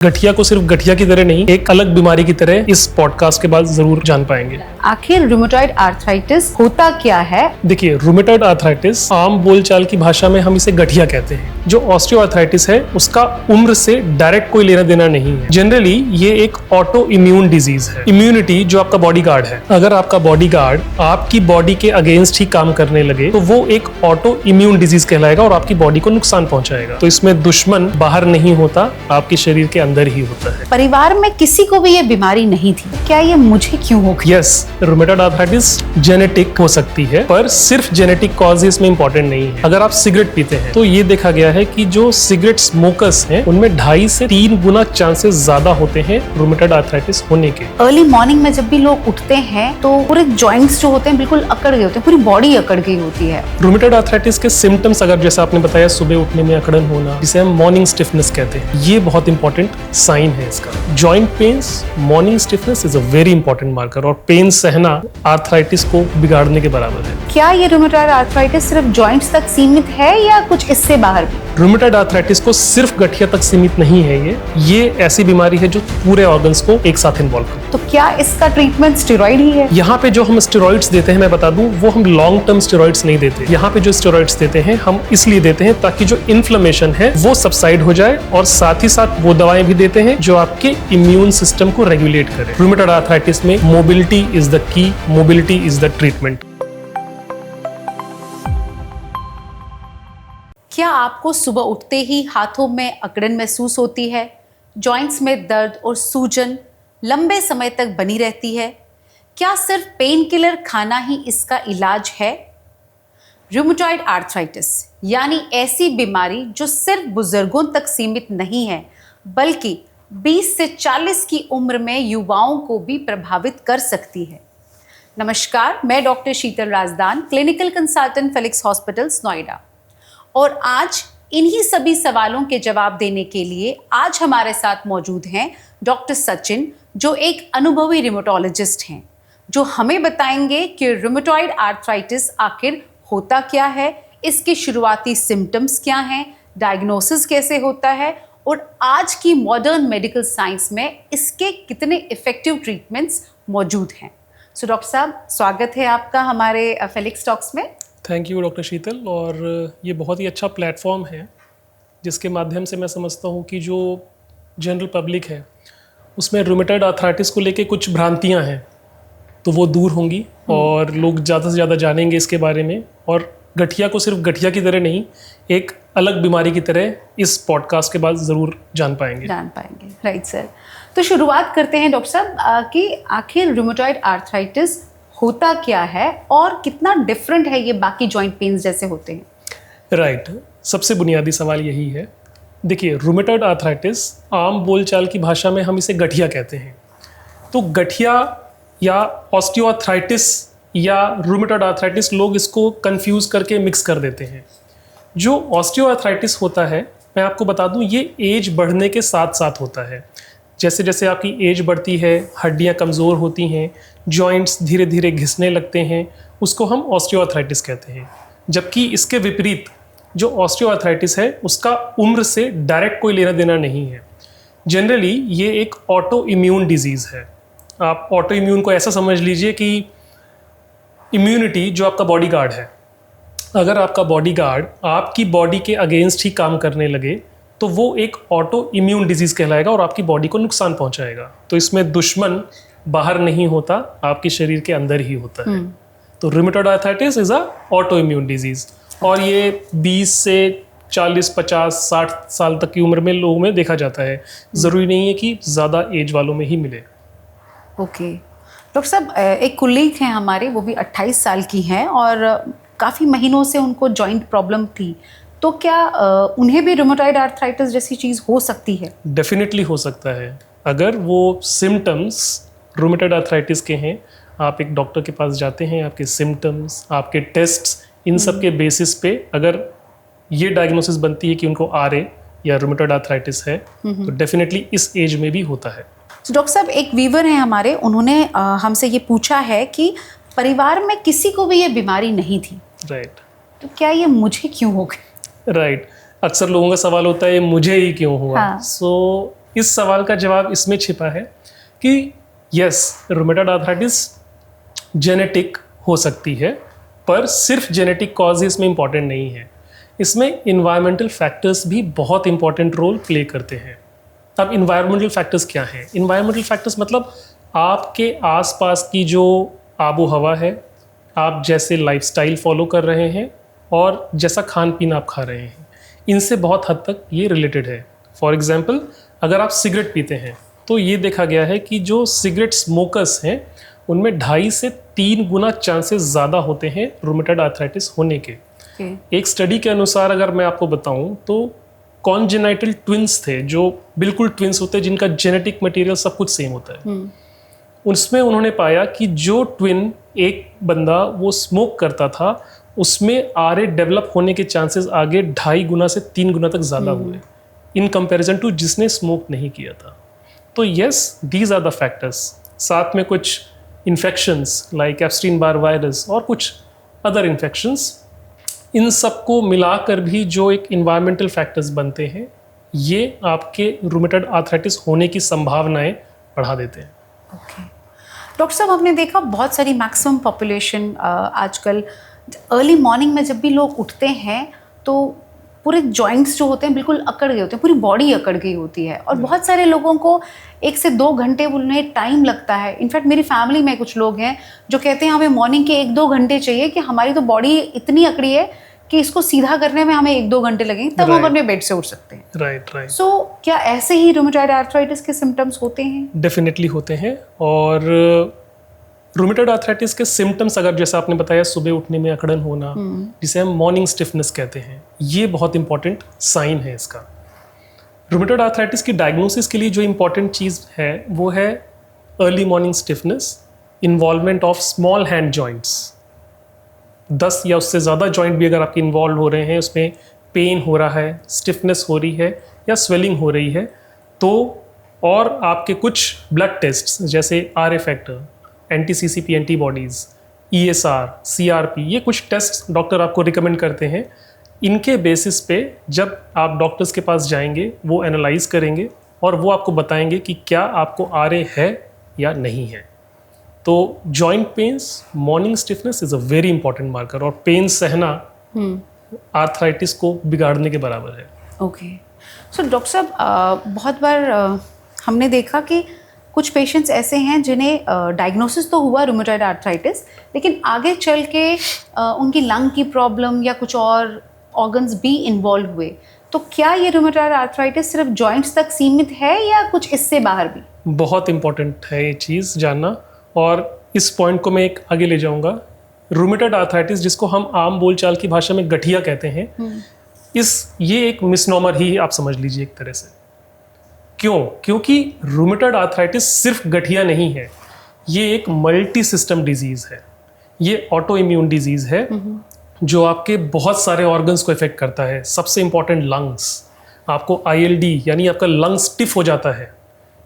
गठिया को सिर्फ गठिया की तरह नहीं, एक अलग बीमारी की तरह इस पॉडकास्ट के बाद जरूर जान पाएंगे। आखिर रूमेटॉइड आर्थराइटिस होता क्या है? देखिए, रूमेटॉइड आर्थराइटिस आम बोलचाल की भाषा में हम इसे गठिया कहते हैं। जो ऑस्टियोआर्थराइटिस है उसका उम्र से डायरेक्ट कोई लेना देना नहीं है। जनरली ये एक ऑटो इम्यून डिजीज है। इम्यूनिटी जो आपका बॉडी गार्ड है, अगर आपका बॉडी गार्ड आपकी बॉडी के अगेंस्ट ही काम करने लगे तो वो एक ऑटो इम्यून डिजीज कहलाएगा और आपकी बॉडी को नुकसान पहुंचाएगा। तो इसमें दुश्मन बाहर नहीं होता, आपके शरीर के अंदर ही होता है। परिवार में किसी को भी ये बीमारी नहीं थी, क्या ये मुझे क्यों हो गई? यस, रूमेटॉइड आर्थराइटिस जेनेटिक हो सकती है, पर सिर्फ जेनेटिक कॉज इसमें इंपॉर्टेंट नहीं है। अगर आप सिगरेट पीते हैं तो ये देखा गया है कि जो सिगरेट स्मोकर्स हैं उनमें 2.5 से 3 गुना चांसेस ज्यादा होते हैं रूमेटॉइड आर्थराइटिस होने के। अर्ली मॉर्निंग में जब भी लोग उठते हैं तो पूरे जॉइंट्स जो होते हैं बिल्कुल अकड़ गए होते हैं, पूरी बॉडी अकड़ गई होती है। रूमेटॉइड आर्थराइटिस के सिम्टम्स, अगर जैसा आपने बताया सुबह उठने में अकड़न होना, जिसे हम मॉर्निंग स्टिफनेस कहते हैं, ये बहुत इंपॉर्टेंट साइन है इसका। Joint pains, morning stiffness is a very important marker, और पेन सहना आर्थराइटिस को बिगाड़ने के बराबर है। क्या ये रूमेटॉइड आर्थराइटिस सिर्फ जॉइंट्स तक सीमित है या कुछ इससे बाहर भी? रूमेटॉइड आर्थराइटिस को सिर्फ गठिया तक सीमित नहीं है। ये ऐसी बीमारी है जो पूरे ऑर्गन्स को एक साथ इन्वॉल्व करती है। तो क्या इसका ट्रीटमेंट स्टेरॉइड ही है? यहाँ पे जो हम स्टेरॉइड्स देते हैं, मैं बता दूं, वो हम लॉन्ग टर्म स्टेरॉइड्स नहीं देते। यहाँ पे जो स्टेरॉइड्स देते हैं हम इसलिए देते हैं ताकि जो इन्फ्लेमेशन है वो सबसाइड हो जाए, और साथ ही साथ वो दवाएं भी देते हैं जो आपके इम्यून सिस्टम को रेगुलेट करे। रूमेटॉइड आर्थराइटिस में mobility is the key, mobility is the treatment. क्या आपको सुबह उठते ही हाथों में अकड़न महसूस होती है? जॉइंट्स में दर्द और सूजन लंबे समय तक बनी रहती है? क्या सिर्फ पेन किलर खाना ही इसका इलाज है? रूमेटॉइड आर्थराइटिस यानी ऐसी बीमारी जो सिर्फ बुजुर्गों तक सीमित नहीं है, बल्कि 20 से 40 की उम्र में युवाओं को भी प्रभावित कर सकती है। नमस्कार, मैं doctor Sheetal Rajdan, clinical consultant Felix hospitals Noida, और आज इन्हीं सभी सवालों के जवाब देने के लिए आज हमारे साथ मौजूद हैं डॉक्टर सचिन, जो एक अनुभवी रिमेटोलॉजिस्ट हैं, जो हमें बताएंगे कि रूमेटॉइड आर्थराइटिस आखिर होता क्या है, इसके शुरुआती सिम्टम्स क्या हैं, डायग्नोसिस कैसे होता है, और आज की मॉडर्न मेडिकल साइंस में इसके कितने इफेक्टिव ट्रीटमेंट्स मौजूद हैं। सो डॉक्टर साहब, स्वागत है आपका हमारे फेलिक्स टॉक्स में। थैंक यू डॉक्टर शीतल। और ये बहुत ही अच्छा प्लेटफॉर्म है जिसके माध्यम से मैं समझता हूँ कि जो जनरल पब्लिक है उसमें रूमेटॉइड आर्थराइटिस को लेके कुछ भ्रांतियाँ हैं तो वो दूर होंगी, और लोग ज़्यादा से ज़्यादा जानेंगे इसके बारे में, और गठिया को सिर्फ गठिया की तरह नहीं, एक अलग बीमारी की तरह इस पॉडकास्ट के बाद ज़रूर जान पाएंगे। Right sir. तो शुरुआत करते हैं डॉक्टर साहब कि आखिर रूमेटॉइड आर्थराइटिस होता क्या है और कितना डिफरेंट है ये बाकी जॉइंट पेन्स जैसे होते हैं? राइट, सबसे बुनियादी सवाल यही है। देखिए, रूमेटॉइड आर्थराइटिस आम बोलचाल की भाषा में हम इसे गठिया कहते हैं। तो गठिया या ऑस्टियोआर्थराइटिस या रूमेटॉइड आर्थराइटिस, लोग इसको कंफ्यूज करके मिक्स कर देते हैं। जो ऑस्टियोआर्थराइटिस होता है, मैं आपको बता दूं, ये एज बढ़ने के साथ साथ होता है। जैसे जैसे आपकी एज बढ़ती है, हड्डियां कमज़ोर होती हैं, जॉइंट्स धीरे धीरे घिसने लगते हैं, उसको हम ऑस्टियोआर्थराइटिस कहते हैं। जबकि इसके विपरीत जो ऑस्टियोआर्थराइटिस है उसका उम्र से डायरेक्ट कोई लेना देना नहीं है। जनरली ये एक ऑटो इम्यून डिजीज़ है। आप ऑटो इम्यून को ऐसा समझ लीजिए कि इम्यूनिटी जो आपका बॉडी गार्ड है, अगर आपका बॉडी गार्ड आपकी बॉडी के अगेंस्ट ही काम करने लगे तो वो एक ऑटो इम्यून डिजीज कहलाएगा और आपकी बॉडी को नुकसान पहुंचाएगा। तो इसमें दुश्मन बाहर नहीं होता, आपके शरीर के अंदर ही होता है। तो rheumatoid arthritis is a auto immune disease, और ये 20 से 40, 50, 60 साल तक की उम्र में लोगों में देखा जाता है। ज़रूरी नहीं है कि ज़्यादा एज वालों में ही मिले। ओके डॉक्टर साहब, एक कुलीग हैं हमारे, वो भी 28 साल की हैं और काफ़ी महीनों से उनको जॉइंट प्रॉब्लम थी। तो क्या उन्हें भी रूमेटॉइड आर्थराइटिस जैसी चीज़ हो सकती है? डेफिनेटली हो सकता है। अगर वो सिम्टम्स रूमेटॉइड आर्थराइटिस के हैं, आप एक डॉक्टर के पास जाते हैं, आपके सिम्टम्स, आपके टेस्ट्स, इन सब के बेसिस पे अगर ये डायग्नोसिस बनती है कि उनको आरए या रूमेटॉइड आर्थराइटिस है, तो डेफिनेटली इस एज में भी होता है। तो डॉक्टर साहब, एक वीवर हैं हमारे, उन्होंने हमसे ये पूछा है कि परिवार में किसी को भी ये बीमारी नहीं थी। राइट। तो क्या ये मुझे क्यों हो गई? राइट, अक्सर लोगों का सवाल होता है मुझे ही क्यों हुआ। सो इस सवाल का जवाब इसमें छिपा है कि यस, रूमेटॉइड आर्थराइटिस जेनेटिक हो सकती है, पर सिर्फ जेनेटिक कॉज ही इसमें इम्पॉर्टेंट नहीं है। इसमें इन्वायरमेंटल फैक्टर्स भी बहुत इंपॉर्टेंट रोल प्ले करते हैं। अब इन्वायरमेंटल फैक्टर्स क्या हैं? इन्वायरमेंटल फैक्टर्स मतलब आपके आसपास की जो आबो हवा है, आप जैसे लाइफस्टाइल फॉलो कर रहे हैं और जैसा खान पीन आप खा रहे हैं, इनसे बहुत हद तक ये रिलेटेड है। फॉर एग्जांपल, अगर आप सिगरेट पीते हैं तो ये देखा गया है कि जो सिगरेट स्मोकर्स हैं उनमें 2.5 से 3 गुना चांसेस ज़्यादा होते हैं रूमेटॉइड आर्थराइटिस होने के। एक स्टडी के अनुसार अगर मैं आपको बताऊं तो कॉन्जेनाइटल ट्विंस थे, जो बिल्कुल ट्विंस होते हैं जिनका जेनेटिक मटेरियल सब कुछ सेम होता है। उसमें उन्होंने पाया कि जो ट्विन एक बंदा वो स्मोक करता था उसमें आरए डेवलप होने के चांसेस आगे 2.5 गुना से 3 गुना तक ज़्यादा हुए इन कंपैरिजन टू जिसने स्मोक नहीं किया था। तो yes, these are the factors. साथ में कुछ infections like Epstein Barr virus और कुछ अदर इन्फेक्शंस, इन सबको मिलाकर भी जो एक इन्वायरमेंटल फैक्टर्स बनते हैं, ये आपके रूमेटॉइड आर्थराइटिस होने की संभावनाएं बढ़ा देते हैं। ओके डॉक्टर साहब, आपने देखा बहुत सारी मैक्सिमम पॉपुलेशन आजकल अर्ली मॉर्निंग में जब भी लोग उठते हैं तो पूरे जॉइंट्स जो होते हैं बिल्कुल अकड़ गए होते हैं, पूरी बॉडी अकड़ गई होती है और बहुत सारे लोगों को 1 से 2 घंटे उन्हें टाइम लगता है। इनफैक्ट मेरी फैमिली में कुछ लोग हैं जो कहते हैं हमें मॉर्निंग के 1-2 घंटे चाहिए कि हमारी तो बॉडी इतनी अकड़ी है कि इसको सीधा करने में हमें 1-2 घंटे लगेंगे, तब हम अपने बेड से उठ सकते हैं। राइट। सो क्या ऐसे ही रूमेटॉइड आर्थराइटिस के सिम्टम्स होते हैं? डेफिनेटली होते हैं। और रूमेटॉइड आर्थराइटिस के सिम्टम्स अगर जैसा आपने बताया सुबह उठने में अकड़न होना, जिसे हम मॉर्निंग स्टिफनेस कहते हैं, ये बहुत इंपॉर्टेंट साइन है इसका। रूमेटॉइड आर्थराइटिस की डायग्नोसिस के लिए जो इंपॉर्टेंट चीज़ है वो है early morning stiffness, involvement of small hand joints. 10 या उससे ज़्यादा जॉइंट भी अगर आपके इन्वॉल्व हो रहे हैं, उसमें पेन हो रहा है, स्टिफनेस हो रही है या स्वेलिंग हो रही है, तो और आपके कुछ ब्लड टेस्ट्स जैसे RA factor, anti CCP antibodies, ESR, CRP, ये कुछ टेस्ट डॉक्टर आपको रिकमेंड करते हैं। इनके बेसिस पे जब आप डॉक्टर्स के पास जाएंगे वो एनालाइज करेंगे और वो आपको बताएंगे कि क्या आपको आरए है या नहीं है। तो joint pains, morning stiffness is a very important marker, और पेन सहना आर्थराइटिस को बिगाड़ने के बराबर है। ओके सो डॉक्टर साहब, बहुत बार हमने देखा कि कुछ पेशेंट्स ऐसे हैं जिन्हें डायग्नोसिस तो हुआ रूमेटॉइड आर्थराइटिस, लेकिन आगे चल के उनकी लंग की प्रॉब्लम या कुछ और ऑर्गन्स भी इन्वॉल्व हुए। तो क्या ये रूमेटॉइड आर्थराइटिस सिर्फ जॉइंट्स तक सीमित है या कुछ इससे बाहर भी? बहुत इंपॉर्टेंट है ये चीज़ जानना, और इस पॉइंट को मैं एक आगे ले जाऊंगा। रूमेटॉइड आर्थराइटिस, जिसको हम आम बोलचाल की भाषा में गठिया कहते हैं, ये एक मिसनॉमर ही आप समझ लीजिए एक तरह से। क्यों? क्योंकि रूमेटॉइड आर्थराइटिस सिर्फ गठिया नहीं है, ये एक मल्टी सिस्टम डिजीज़ है। ये ऑटो इम्यून डिजीज़ है जो आपके बहुत सारे ऑर्गन्स को इफेक्ट करता है। सबसे इंपॉर्टेंट लंग्स, आपको ILD यानी आपका लंग स्टिफ हो जाता है।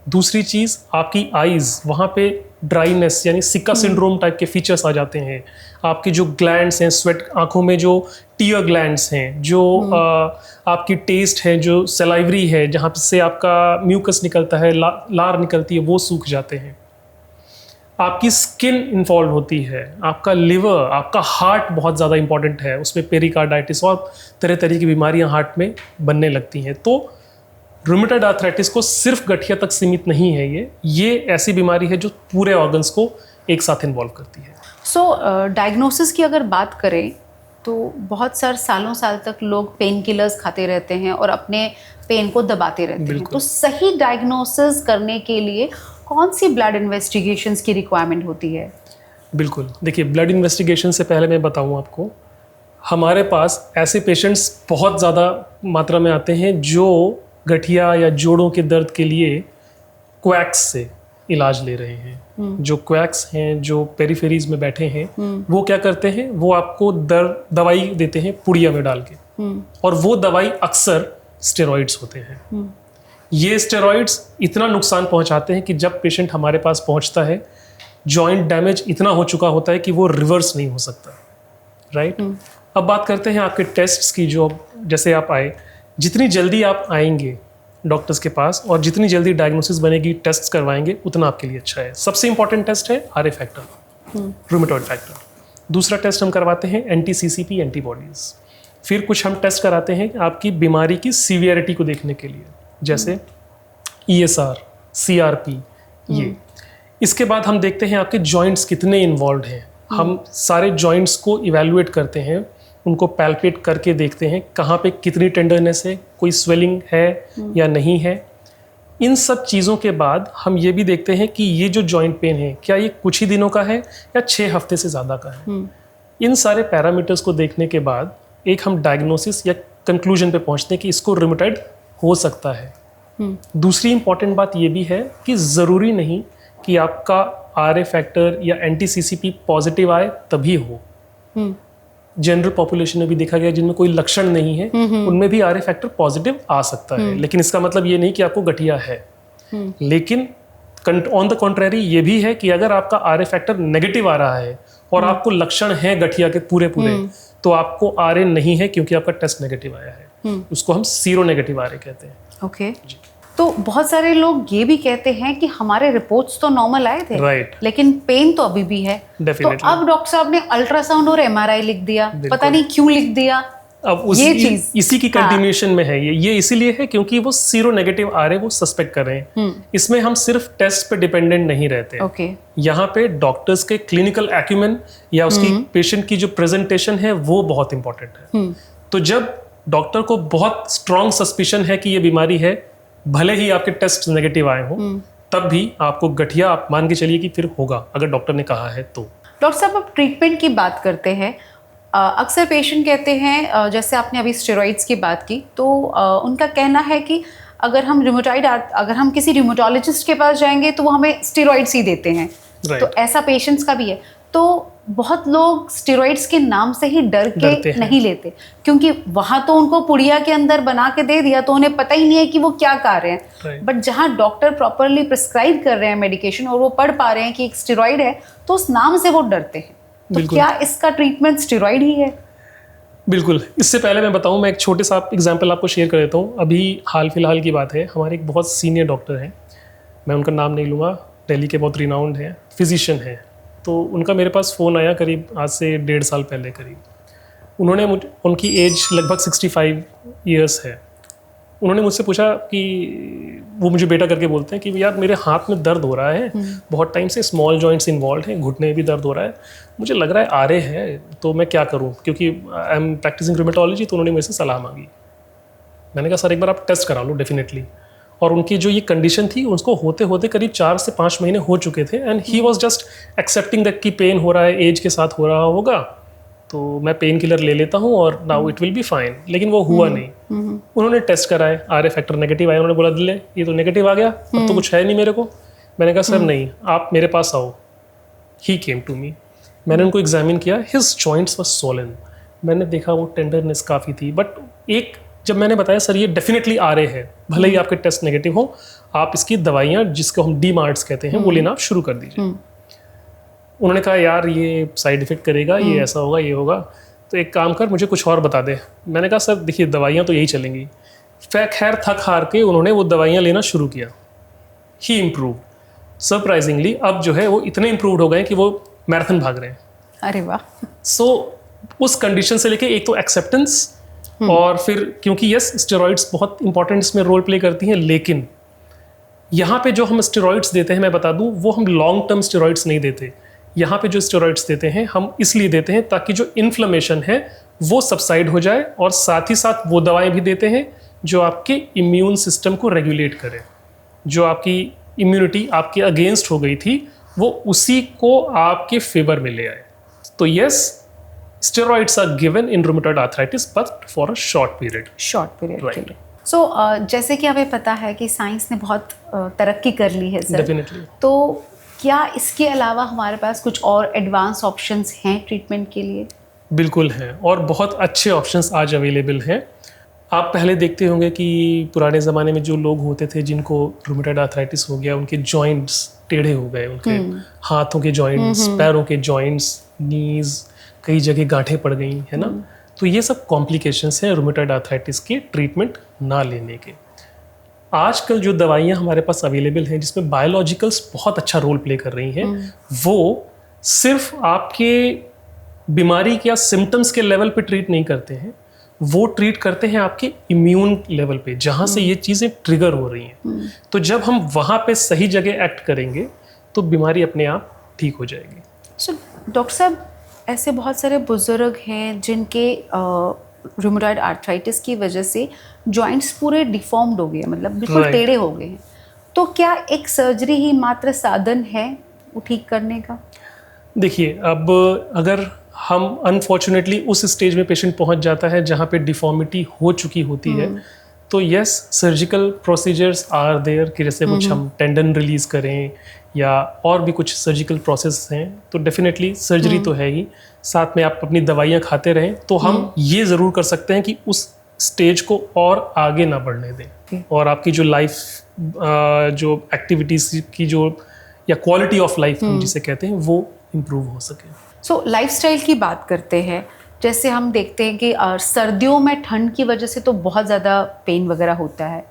दूसरी चीज़ आपकी आईज़, वहाँ पे ड्राइनेस यानी सिक्का सिंड्रोम टाइप के फीचर्स आ जाते हैं। आपकी जो ग्लैंड्स हैं, स्वेट, आँखों में जो टीयर ग्लैंड्स हैं, जो आपकी टेस्ट है, जो सलाइवरी है, जहाँ से आपका म्यूकस निकलता है, लार निकलती है, वो सूख जाते हैं। आपकी स्किन इन्वॉल्व होती है, आपका लिवर, आपका हार्ट बहुत ज़्यादा इंपॉर्टेंट है, उसमें पेरिकार्डाइटिस और तरह तरह की बीमारियां हार्ट में बनने लगती हैं। तो रूमेटॉइड आर्थराइटिस को सिर्फ गठिया तक सीमित नहीं है, ये ऐसी बीमारी है जो पूरे ऑर्गन्स को एक साथ इन्वॉल्व करती है। डायग्नोसिस की अगर बात करें तो बहुत सालों साल तक लोग पेन किलर्स खाते रहते हैं और अपने पेन को दबाते रहते हैं। तो सही डायग्नोसिस करने के लिए कौन सी ब्लड इन्वेस्टिगेशंस की रिक्वायरमेंट होती है? बिल्कुल, देखिए, ब्लड इन्वेस्टिगेशन से पहले मैं बताऊं आपको, हमारे पास ऐसे पेशेंट्स बहुत ज़्यादा मात्रा में आते हैं जो गठिया या जोड़ों के दर्द के लिए क्वैक्स से इलाज ले रहे हैं। जो क्वैक्स हैं, जो पेरिफेरीज में बैठे हैं, वो क्या करते हैं, वो आपको दवाई देते हैं पुड़िया में डाल के, और वो दवाई अक्सर स्टेरॉइड्स होते हैं। ये स्टेरॉइड्स इतना नुकसान पहुंचाते हैं कि जब पेशेंट हमारे पास पहुंचता है, जॉइंट डैमेज इतना हो चुका होता है कि वो रिवर्स नहीं हो सकता। राइट? अब बात करते हैं आपके टेस्ट्स की। जो जैसे आप आए, जितनी जल्दी आप आएंगे डॉक्टर्स के पास, और जितनी जल्दी डायग्नोसिस बनेगी, टेस्ट करवाएंगे, उतना आपके लिए अच्छा है। सबसे इंपॉर्टेंट टेस्ट है आरए फैक्टर, रूमेटॉइड फैक्टर। दूसरा टेस्ट हम करवाते हैं एंटी-सीसीपी एंटीबॉडीज़। फिर कुछ हम टेस्ट कराते हैं आपकी बीमारी की सीवियरिटी को देखने के लिए, जैसे ESR, CRP ये। इसके बाद हम देखते हैं आपके जॉइंट्स कितने इन्वॉल्व हैं। हम सारे जॉइंट्स को इवैल्यूएट करते हैं, उनको पैल्पेट करके देखते हैं कहाँ पे कितनी टेंडरनेस है, कोई स्वेलिंग है या नहीं है। इन सब चीज़ों के बाद हम ये भी देखते हैं कि ये जो जॉइंट पेन है, क्या ये कुछ ही दिनों का है या 6 हफ्ते से ज़्यादा का है। इन सारे पैरामीटर्स को देखने के बाद एक हम डायग्नोसिस या कंक्लूजन पे पहुंचते हैं कि इसको रूमेटॉइड हो सकता है। दूसरी इंपॉर्टेंट बात ये भी है कि ज़रूरी नहीं कि आपका आरए फैक्टर या एंटी-सीसीपी पॉजिटिव आए तभी हो। जनरल पॉपुलेशन में भी देखा गया जिनमें कोई लक्षण नहीं है, उनमें भी आरए फैक्टर पॉजिटिव आ सकता है। लेकिन इसका मतलब ये नहीं कि आपको गठिया है। लेकिन ऑन द कॉन्ट्रेरी ये भी है कि अगर आपका आरए फैक्टर नेगेटिव आ रहा है और आपको लक्षण हैं गठिया के पूरे तो आपको आरए नहीं है, क्योंकि आपका टेस्ट नेगेटिव आया है। उसको हम सीरो नेगेटिव आरए कहते हैं। ओके। तो बहुत सारे लोग ये भी कहते हैं कि हमारे रिपोर्ट्स तो नॉर्मल आए थे, राइट, लेकिन पेन तो अभी भी है। तो अब डॉक्टर साहब ने अल्ट्रासाउंड और MRI लिख दिया, पता नहीं क्यों लिख दिया। अब ये चीज इसी की कंटिन्यूएशन में है ये इसीलिए है क्योंकि वो सीरो नेगेटिव आ रहे, वो सस्पेक्ट कर रहे हैं। इसमें हम सिर्फ टेस्ट पे डिपेंडेंट नहीं रहते। ओके। यहाँ पे डॉक्टर्स के क्लिनिकल एक्यूमेन या उसकी पेशेंट की जो प्रेजेंटेशन है वो बहुत इंपॉर्टेंट है। तो जब डॉक्टर को बहुत स्ट्रॉन्ग सस्पिशन है कि ये बीमारी है, भले ही आपके टेस्ट नेगेटिव आए हो, तब भी आपको गठिया आप मान के चलिए कि फिर होगा, अगर डॉक्टर ने कहा है तो। डॉक्टर साहब, अब ट्रीटमेंट की बात करते हैं। अक्सर पेशेंट कहते हैं, जैसे आपने अभी स्टेरॉइड्स की बात की, तो उनका कहना है कि अगर हम किसी रियूमेटोलॉजिस्ट के पास जाएंगे तो वो हमें स्टेरॉइड्स ही देते हैं। तो ऐसा पेशेंट्स का भी है। तो बहुत लोग स्टेरॉइड्स के नाम से ही डर के नहीं लेते, क्योंकि वहां तो उनको पुड़िया के अंदर बना के दे दिया, तो उन्हें पता ही नहीं है कि वो क्या कर रहे हैं। बट जहां डॉक्टर प्रॉपरली प्रिस्क्राइब कर रहे हैं मेडिकेशन और वो पढ़ पा रहे हैं कि एक स्टेरॉइड है, तो उस नाम से वो डरते हैं। तो क्या इसका ट्रीटमेंट स्टेरॉइड ही है? बिल्कुल। इससे पहले मैं बताऊं, मैं एक छोटे सा एग्जांपल आपको शेयर कर देता हूं। अभी हाल फिलहाल की बात है, हमारे एक बहुत सीनियर डॉक्टर हैं, मैं उनका नाम नहीं लूँगा, दिल्ली के बहुत रिनाउंड हैं, फिजिशियन हैं। तो उनका मेरे पास फ़ोन आया करीब आज से 1.5 साल पहले करीब। उन्होंने उनकी एज लगभग 65 ईयर्स है। उन्होंने मुझसे पूछा कि वो मुझे बेटा करके बोलते हैं कि यार मेरे हाथ में दर्द हो रहा है, बहुत टाइम से स्मॉल जॉइंट्स इन्वॉल्व हैं, घुटने में भी दर्द हो रहा है, मुझे लग रहा है आरए है, तो मैं क्या करूं, क्योंकि आई एम प्रैक्टिसिंग रूमेटोलॉजी। तो उन्होंने मुझसे सलाह मांगी। मैंने कहा सर एक बार आप टेस्ट करा लो डेफिनेटली। और उनकी जो ये कंडीशन थी, उसको होते होते करीब 4 से 5 महीने हो चुके थे, and he was just accepting that कि पेन हो रहा है, एज के साथ हो रहा होगा, तो मैं पेन किलर ले लेता हूँ और now it will be fine. लेकिन वो हुआ नहीं। उन्होंने टेस्ट कराए, आरए फैक्टर नेगेटिव आया। उन्होंने बोला दिले ये तो नेगेटिव आ गया, अब तो कुछ है नहीं मेरे को। मैंने कहा सर नहीं, आप मेरे पास आओ। ही केम टू मी, मैंने उनको एग्जामिन किया, हिज जॉइंट्स वर सोलन। मैंने देखा वो टेंडरनेस काफ़ी थी, बट एक जब मैंने बताया सर ये डेफिनेटली आरए है, भले ही आपके टेस्ट नेगेटिव हो, आप इसकी दवाइयाँ जिसको हम DMARDs कहते हैं वो लेना आप शुरू कर दीजिए। उन्होंने कहा यार ये साइड इफेक्ट करेगा, ये ऐसा होगा, ये होगा, तो एक काम कर मुझे कुछ और बता दे। मैंने कहा सर देखिए दवाइयाँ तो यही चलेंगी। खैर थक हार के उन्होंने वो दवाइयाँ लेना शुरू किया। ही इम्प्रूव सरप्राइजिंगली। अब जो है वो इतने इम्प्रूव हो गए कि वो मैराथन भाग रहे हैं। अरे वाह। सो उस कंडीशन से लेके एक तो एक्सेप्टेंस, और फिर क्योंकि यस स्टेरॉइड्स बहुत इंपॉर्टेंट इसमें रोल प्ले करती हैं, लेकिन यहाँ पे जो हम स्टेरॉइड्स देते हैं, मैं बता दूँ, वो हम लॉन्ग टर्म स्टेरॉइड्स नहीं देते। यहाँ पे जो स्टेरॉइड्स देते हैं हम इसलिए देते हैं ताकि जो इन्फ्लेमेशन है वो सबसाइड हो जाए, और साथ ही साथ वो दवाएं भी देते हैं जो आपके इम्यून सिस्टम को रेगुलेट करें। जो आपकी इम्यूनिटी आपके अगेंस्ट हो गई थी, वो उसी को आपके फेवर में ले आए। तो yes, steroids are given in rheumatoid arthritis but for a short period के right. लिए। So, जैसे कि हमें पता है कि साइंस ने बहुत तरक्की कर ली है सर। Definitely. तो क्या इसके अलावा हमारे पास कुछ और एडवांस ऑप्शंस हैं ट्रीटमेंट के लिए? बिल्कुल हैं, और बहुत अच्छे ऑप्शंस आज अवेलेबल हैं। आप पहले देखते होंगे कि पुराने ज़माने में जो लोग होते थे जिनको रूमेटॉइड आर्थराइटिस हो गया, उनके जॉइंट्स टेढ़े हो गए, उनके हाथों के जॉइंट्स, पैरों के जॉइंट्स, नीज, कई जगह गांठें पड़ गई, है ना। तो ये सब कॉम्प्लिकेशंस हैं रूमेटॉइड आर्थराइटिस के ट्रीटमेंट ना लेने के। आजकल जो दवाइयाँ हमारे पास अवेलेबल हैं जिसमें बायोलॉजिकल्स बहुत अच्छा रोल प्ले कर रही हैं, वो सिर्फ आपके बीमारी के या सिम्टम्स के लेवल पे ट्रीट नहीं करते हैं, वो ट्रीट करते हैं आपके इम्यून लेवल पे, जहाँ से ये चीज़ें ट्रिगर हो रही हैं। तो जब हम वहाँ पे सही जगह एक्ट करेंगे तो बीमारी अपने आप ठीक हो जाएगी। सो डॉक्टर साहब, ऐसे बहुत सारे बुजुर्ग हैं जिनके रूमेटॉइड आर्थराइटिस की वजह से जॉइंट्स पूरे डिफॉर्म्ड हो गए, मतलब बिल्कुल Right. टेढ़े हो गए हैं। तो क्या एक सर्जरी ही मात्र साधन है वो ठीक करने का? देखिए, अब अगर हम अनफॉर्चुनेटली उस स्टेज में पेशेंट पहुंच जाता है जहां पे डिफॉर्मिटी हो चुकी होती है, तो yes, surgical procedures are there कि जैसे कुछ हम टेंडन रिलीज करें या और भी कुछ सर्जिकल प्रोसेस हैं, तो डेफिनेटली सर्जरी तो है ही, साथ में आप अपनी दवाइयाँ खाते रहें। तो हम ये ज़रूर कर सकते हैं कि उस स्टेज को और आगे ना बढ़ने दें और आपकी जो लाइफ जो एक्टिविटीज़ की जो या क्वालिटी ऑफ लाइफ हम जिसे कहते हैं वो इम्प्रूव हो सके। सो लाइफस्टाइल की बात करते हैं, जैसे हम देखते हैं कि सर्दियों में ठंड की वजह से तो बहुत ज़्यादा पेन वगैरह होता है,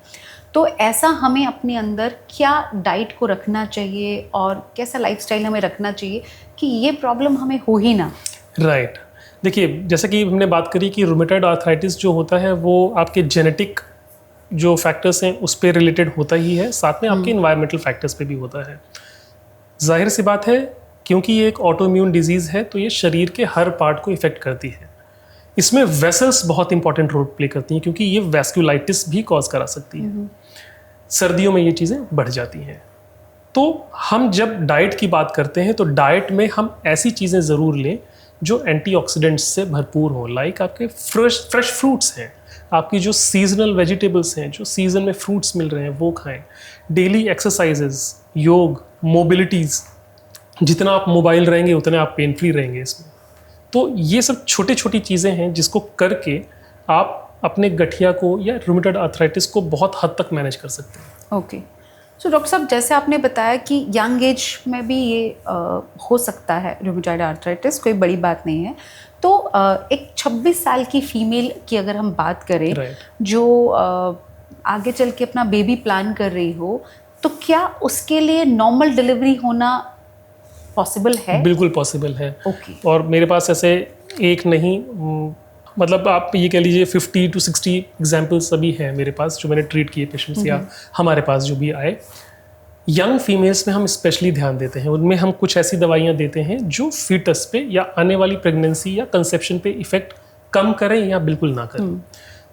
तो ऐसा हमें अपने अंदर क्या डाइट को रखना चाहिए और कैसा लाइफस्टाइल हमें रखना चाहिए कि ये प्रॉब्लम हमें हो ही ना? राइट। देखिए, जैसे कि हमने बात करी कि रूमेटॉइड आर्थराइटिस जो होता है वो आपके जेनेटिक जो फैक्टर्स हैं उस पर रिलेटेड होता ही है, साथ में आपके इन्वायरमेंटल फैक्टर्स पे भी होता है। जाहिर सी बात है, क्योंकि ये एक ऑटोइम्यून डिजीज़ है तो ये शरीर के हर पार्ट को इफ़ेक्ट करती है। इसमें वेसल्स बहुत इंपॉर्टेंट रोल प्ले करती हैं क्योंकि ये वैस्कुलाइटिस भी कॉज करा सकती है। सर्दियों में ये चीज़ें बढ़ जाती हैं। तो हम जब डाइट की बात करते हैं तो डाइट में हम ऐसी चीज़ें ज़रूर लें जो एंटीऑक्सीडेंट्स से भरपूर हों, लाइक आपके फ्रेश फ्रूट्स हैं, आपकी जो सीजनल वेजिटेबल्स हैं, जो सीज़न में फ्रूट्स मिल रहे हैं वो खाएं, डेली एक्सरसाइजेज, योग, मोबिलिटीज़, जितना आप मोबाइल रहेंगे उतने आप पेन फ्री रहेंगे इसमें। तो ये सब छोटी छोटी चीज़ें हैं जिसको करके आप अपने गठिया को या रूमेटॉइड आर्थराइटिस को बहुत हद तक मैनेज कर सकते हैं। ओके। सो डॉक्टर साहब, जैसे आपने बताया कि यंग एज में भी ये हो सकता है रूमेटॉइड आर्थराइटिस, कोई बड़ी बात नहीं है। तो एक 26 साल की फीमेल की अगर हम बात करें Right. जो आगे चल के अपना बेबी प्लान कर रही हो, तो क्या उसके लिए नॉर्मल डिलीवरी होना पॉसिबल है? बिल्कुल पॉसिबल है। ओके। और मेरे पास ऐसे एक नहीं, मतलब आप ये कह लीजिए 50 to 60 एग्जाम्पल्स अभी हैं मेरे पास जो मैंने ट्रीट किए पेशेंट्स या हमारे पास जो भी आए। यंग फीमेल्स में हम स्पेशली ध्यान देते हैं, उनमें हम कुछ ऐसी दवाइयाँ देते हैं जो फीटस पे या आने वाली प्रेगनेंसी या कंसेप्शन पे इफ़ेक्ट कम करें या बिल्कुल ना करें।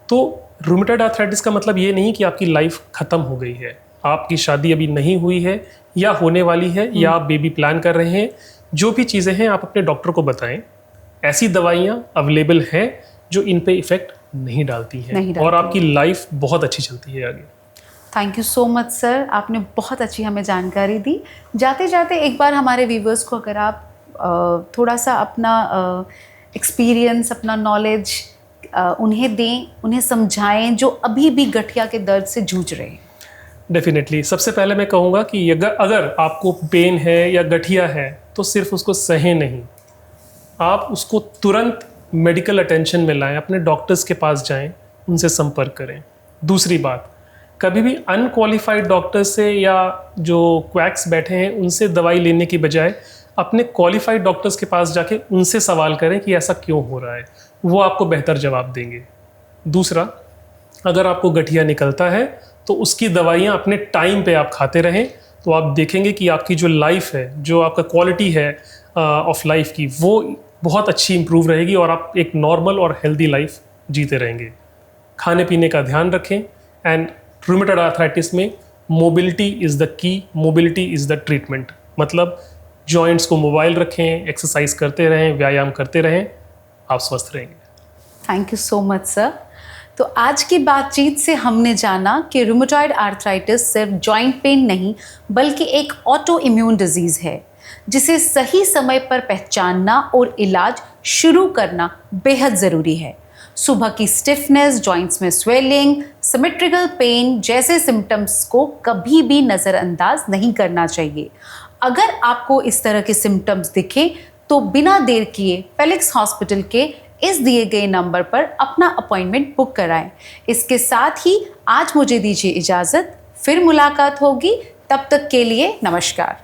तो रूमेटॉइड आर्थराइटिस का मतलब ये नहीं कि आपकी लाइफ ख़त्म हो गई है, आपकी शादी अभी नहीं हुई है या होने वाली है या आप बेबी प्लान कर रहे हैं, जो भी चीज़ें हैं आप अपने डॉक्टर को बताएं। ऐसी दवाइयाँ अवेलेबल हैं जो इन पे इफ़ेक्ट नहीं डालती हैं और आपकी लाइफ बहुत अच्छी चलती है आगे। Thank you so much sir, आपने बहुत अच्छी हमें जानकारी दी। जाते जाते एक बार हमारे व्यूवर्स को अगर आप थोड़ा सा अपना एक्सपीरियंस, अपना नॉलेज उन्हें दें, उन्हें समझाएं जो अभी भी गठिया के दर्द से जूझ रहे हैं। डेफिनेटली सबसे पहले मैं कहूँगा कि अगर आपको पेन है या गठिया है तो सिर्फ उसको सहें नहीं, आप उसको तुरंत मेडिकल अटेंशन में लाएं, अपने डॉक्टर्स के पास जाएं, उनसे संपर्क करें। दूसरी बात, कभी भी अनक्वालिफाइड डॉक्टर से या जो क्वैक्स बैठे हैं उनसे दवाई लेने की बजाय अपने क्वालिफाइड डॉक्टर्स के पास जाके उनसे सवाल करें कि ऐसा क्यों हो रहा है, वो आपको बेहतर जवाब देंगे। दूसरा, अगर आपको गठिया निकलता है तो उसकी दवाइयाँ अपने टाइम पे आप खाते रहें, तो आप देखेंगे कि आपकी जो लाइफ है, जो आपका क्वालिटी है ऑफ लाइफ की, वो बहुत अच्छी इंप्रूव रहेगी और आप एक नॉर्मल और हेल्दी लाइफ जीते रहेंगे। खाने पीने का ध्यान रखें एंड रूमेटॉइड आर्थराइटिस में mobility is the key, mobility is the treatment. मतलब जॉइंट्स को मोबाइल रखें, एक्सरसाइज करते रहें, व्यायाम करते रहें, आप स्वस्थ रहेंगे। Thank you so much sir. तो आज की बातचीत से हमने जाना कि रूमेटॉइड आर्थराइटिस सिर्फ जॉइंट पेन नहीं बल्कि एक ऑटो इम्यून डिजीज़ है जिसे सही समय पर पहचानना और इलाज शुरू करना बेहद ज़रूरी है। सुबह की स्टिफनेस, जॉइंट्स में स्वेलिंग, सिमेट्रिकल पेन जैसे सिम्टम्स को कभी भी नज़रअंदाज नहीं करना चाहिए। अगर आपको इस तरह के सिम्टम्स दिखें तो बिना देर किए फेलिक्स हॉस्पिटल के इस दिए गए नंबर पर अपना अपॉइंटमेंट बुक कराएं। इसके साथ ही आज मुझे दीजिए इजाज़त। फिर मुलाकात होगी, तब तक के लिए नमस्कार।